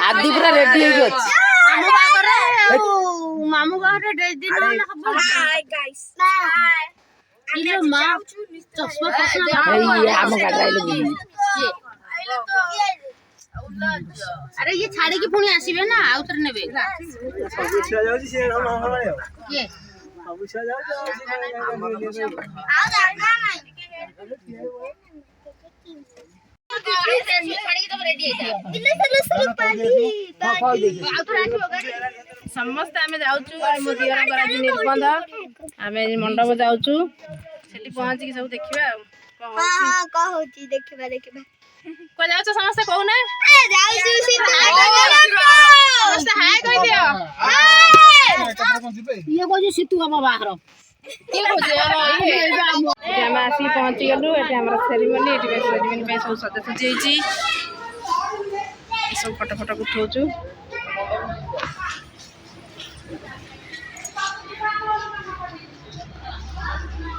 आदि पूरा रेडी हो गयो मामू बाहर ड्रेस दिन ना खबर हाय गाइस इलो मां चश्मा फसना ये हम गाड़ी आइले अरे ये छाड़ी की पुणी आसीबे ना आउतर नेबे सब छिया जाउची से हम हलायो के सब छिया जाउची आ जाना छाड़ी की तो रेडी है समस्त आमे जाउचु मो दियर करा जी निर्बंध आमे मंडप जाउचु सेठी पहुंच के सब देखिबा हां कहूची देखिबा को जाउछ समस्त कहू ना जाउछु सीधा समस्त हाय कहि दियो ये को जे सितु बाबा बाहर के खोजे हम आसी पहुंच गेलु एटे हमरा सेरेमनी पे सब सदस्य जेइची सब फोटो उठाउछु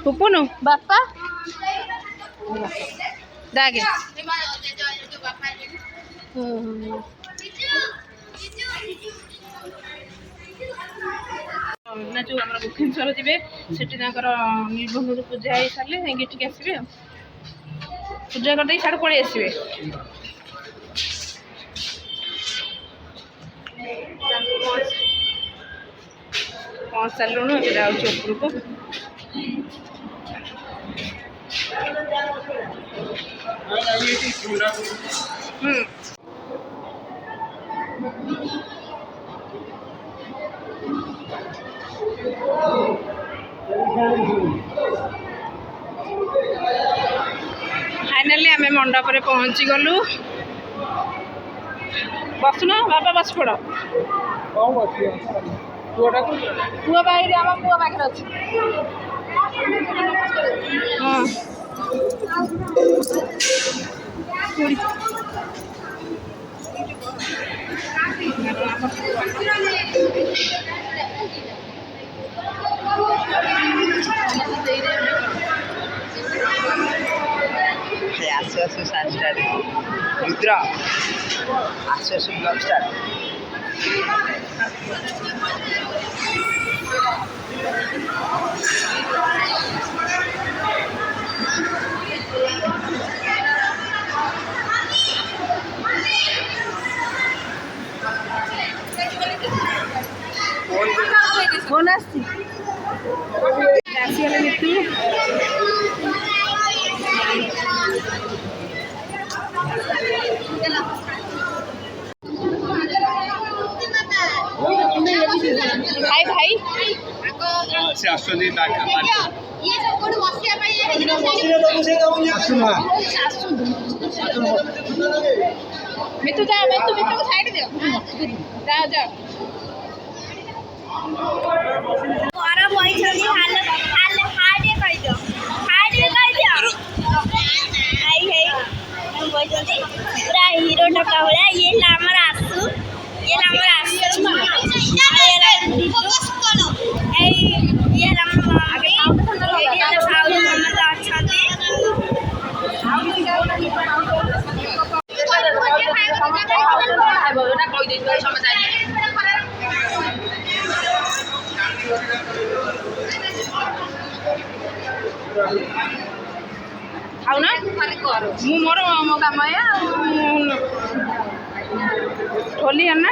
पुपुनु बापा दागे ना जो हमरा बुखेश्वर जिबे सेठी ताकर निबंध पूजा हे साले हेंगे ठीक आसीबे पूजा कर दे साड पळे आसीबे पांच साल नो ए जाउ चोपुर को फाइनली आम मंडप रे पहुंची गलु बसुन बाबा बस पड़ पुआ बाहर आम पुआ पाखे अच्छे हाँ आसु आसु सात स्टार्ट रुद्र आसु आसु ब्लॉग स्टार्ट फोन आसी आसीगले नीतू भाई भाई से आसुनी डाका ये सब कोड बसिया पई मितू जा मितू को साइड दे जाओ जाओ और वही छली हाल हाडे कहि दो आई है हम वही छली पूरा हीरो टका होला ये ला हमर आसु ये ला हमर आसु ये ला फोकस करो ए ये ला हमर आगे ये ला साउल हमर अच्छा दे खाऊ ना मु मोर मो काम है ठोली है ना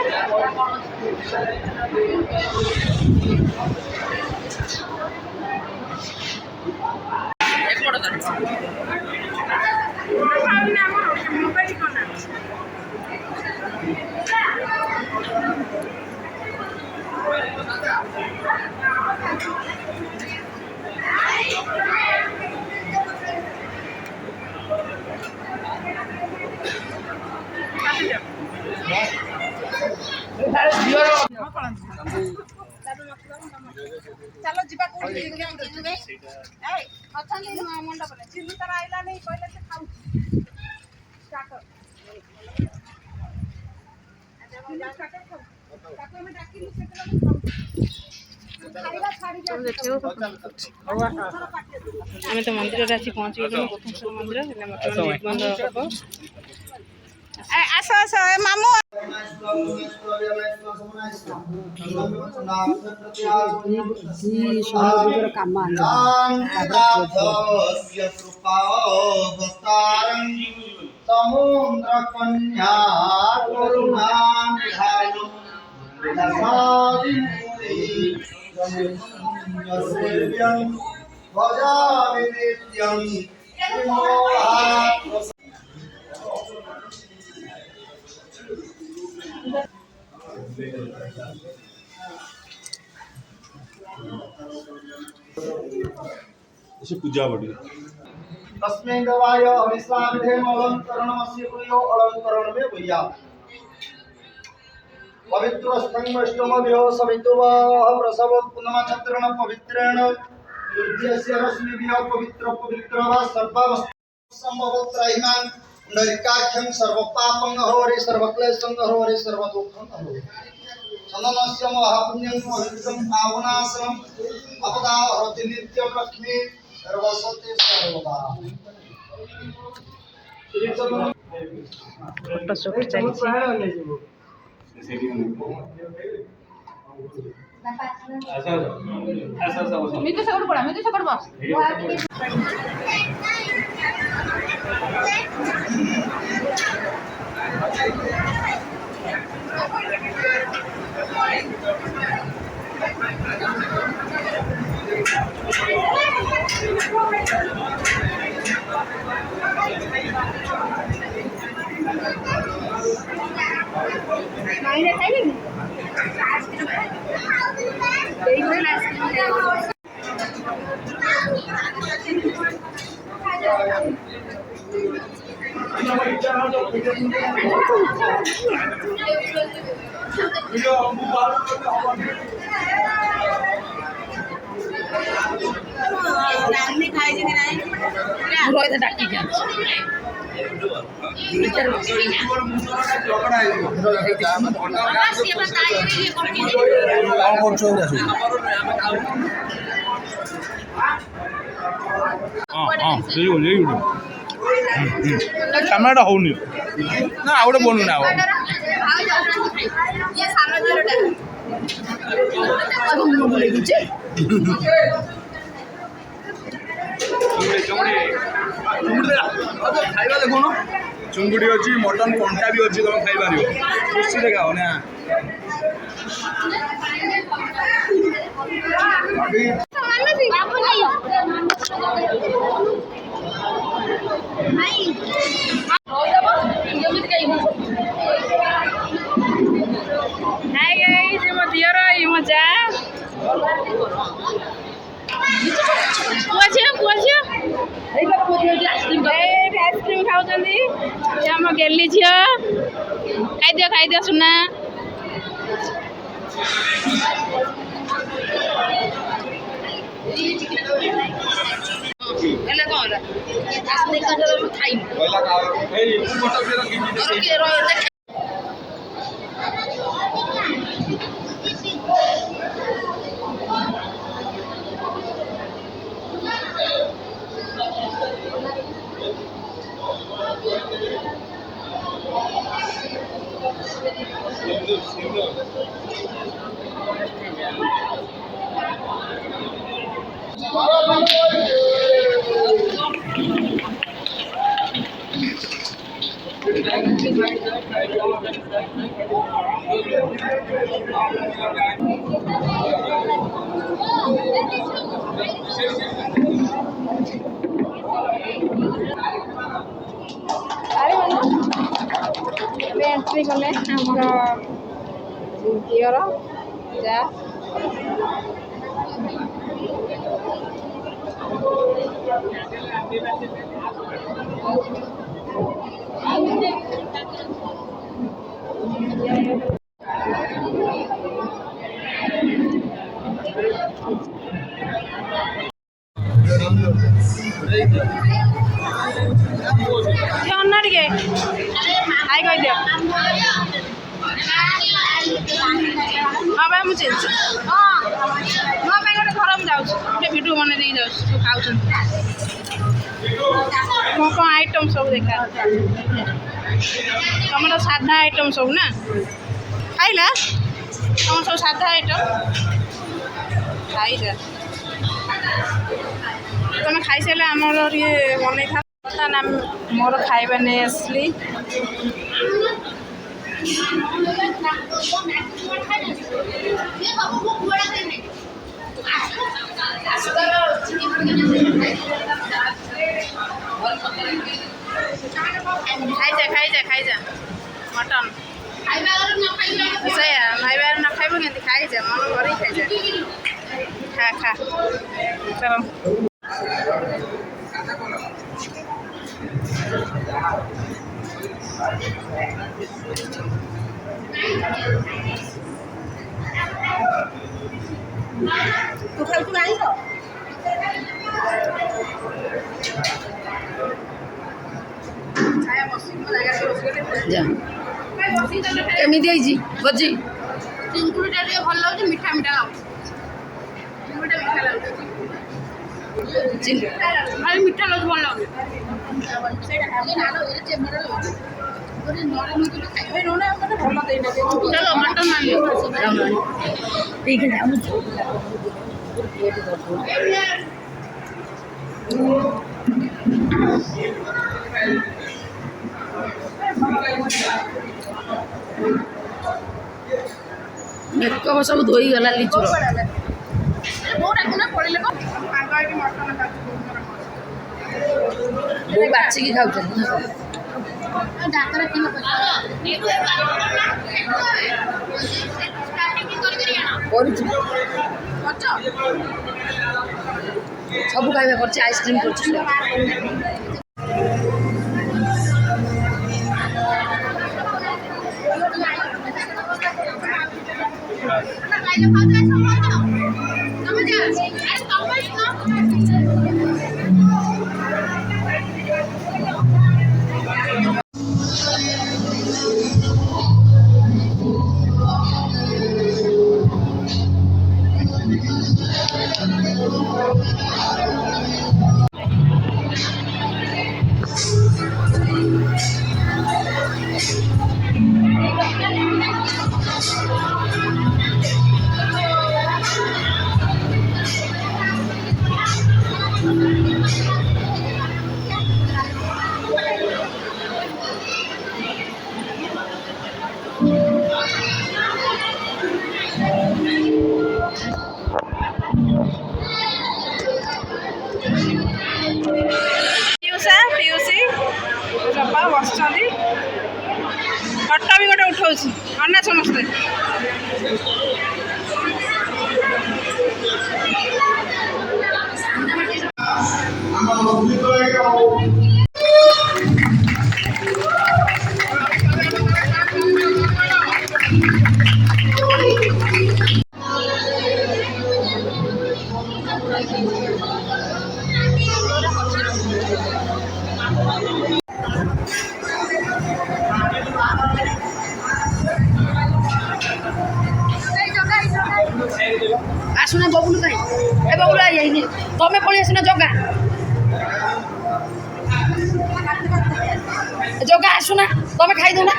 चलो जीवा कोठी देखिया ए अछन मंडप रे चिन्नु तर आइला नै कहले से खाऊ स्टार्ट आम तो मंदिर आसी पहुँच गलु मंदिर बंद हम आस ସମୁଦ୍ର କାମ ସମୁଦ୍ର କନ୍ୟା କରୁଣା ନିଧାନ ଭଜାମି ନିତ୍ୟଂ इसे पूजा बड़ी तस्मै देवाय हविष्याविधेम अलंकरणमस्य कुर्यो अलंकरण में भैया पवित्र स्तंभष्टमभ्यो सवितुवः प्रसवोत्पन्नमा चत्रण पवित्रेण युध्यस्य रश्मिभ्यो पवित्र वा सर्ववस्त्रहिमान् पुण्डरीकाख्यं सर्वपापं हरे सर्वक्लेशं हरे सर्वदुःखं हरे चन्दनस्य महापुण्यं पवित्रं पावनासनं अपदा हरति नित्यं लक्ष्मी सर्वसत्य सर्वदा ଫଟୋ ସୁଟ୍ ଚାଲିଛି। ମିତୁ ସେକଡ଼ ପଳା ମିତୁ ସେକଡ଼ ବସ। କ୍ୟାମେରାଟା ହଉନି ନା ଆଉ ଗୋଟେ ବନୁନି ଆଉ ଖାଇବା ଦେଖୁନ ଚୁଙ୍ଗୁଡ଼ି ଅଛି ମଟନ କଣ୍ଟା ବି ଅଛି ତମେ ଖାଇପାରିବ ଖୁସିରେ ଖାଅ ନା हाय गाइस ये मो दियर ये मो जा पुआ आइसक्रीम खाऊଛନ୍ତି ये आम गेली झियो खाई दियो सुना ହେଲେ କ'ଣ ହେଲା ଖାଇନି एंट्री कले आमर दियर जा टे हाई कह दियो हाँ भाई मुझे हाँ गोटे घर मुझे जाऊँ भिडियो बन दे जाऊँ खाऊ कौन आइटम सब देखा तुम साधा आइटम सब ना ଖାଇଲା ତମର ସବୁ ସାଧା ଆଇଟମ୍ ଖାଇଲା ତମେ ଖାଇସାରିଲେ ଆମର ଟିକେ ବନେଇଥା ବର୍ତ୍ତମାନ ମୋର ଖାଇବା ନେଇ ଆସିଲି ଖାଇଯା ମଟନ୍ ସେଇଆ ଭାଇବାର ନ ଖାଇବ କେମିତି ଖାଇଯା ମନ ଭରି ଖାଇଯା ଖା ଚାଲ ତୁ ଖାଇଛୁ ଆଇଁଷ କେମିତି ହେଇଛି ଭୋଜି ଚିଙ୍ଗୁଡ଼ିଟା ଟିକେ ଭଲ ଲାଗୁଛି ମିଠା ମିଠା ଲାଗୁଛି ଚିଙ୍ଗୁଡ଼ିଟା ମିଠା ଲାଗୁଛି ଭାଇ ମିଠା ଲାଗୁଛି ଭଲ ଲାଗୁଛି ମଟନ୍ ଟିକେ ଯାଉଛୁ ମେକଅପ୍ ସବୁ ଧୋଇଗଲା ଲିଚୁର ବୋଉ ବାଛିକି ଖାଉଛନ୍ତି କରୁଛୁ ସବୁ ଖାଇବା କରୁଛି ଆଇସ୍କ୍ରିମ୍ କରୁଛି ବସିଛନ୍ତି ଫଟୋ ବି ଗୋଟେ ଉଠାଉଛି ଅନା ସମସ୍ତେ ଆସୁନା ବବୁଲୁ କାଇଁ ଏ ବବୁଲୁ ଯାଇନି ତମେ ପଳେଇ ଆସୁନା ଜଗା ଜଗା ଆସୁନା ତମେ ଖାଇଦଉନା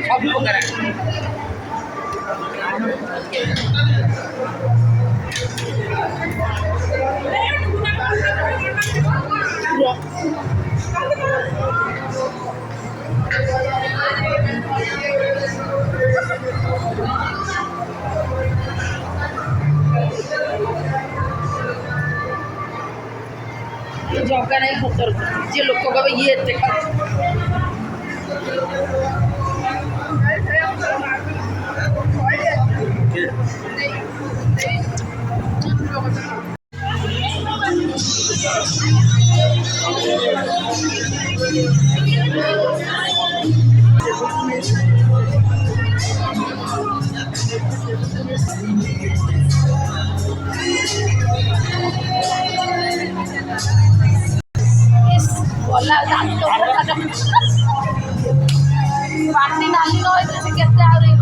ସବୁ ପ୍ରକାର ଜଗା ନାହିଁ ସତର୍କ ଯିଏ ଲୋକ କହିବେ ଇଏ ଏତେ ଗଲା ପାଟି ନାଲି ନ ହେଇଥିଲେ ସେ କେତେ ଆହୁରି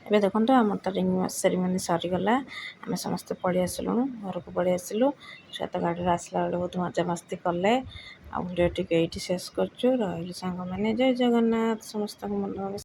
ଏବେ ଦେଖନ୍ତୁ ଆମର ତ ରିଙ୍ଗ ସେରିମନି ସରିଗଲା। ଆମେ ସମସ୍ତେ ପଳେଇ ଆସିଲୁଣୁ, ଘରକୁ ପଳେଇ ଆସିଲୁ। ଛୁଆ ତ ଗାଡ଼ିରେ ଆସିଲା ବେଳେ ବହୁତ ମଜାମସ୍ତି କଲେ। ଆଉ ଭିଡ଼ିଓ ଟିକେ ଏଇଠି ଶେଷ କରୁଛୁ। ରହିଲି ସାଙ୍ଗମାନେ, ଜୟ ଜଗନ୍ନାଥ। ସମସ୍ତଙ୍କୁ ମନ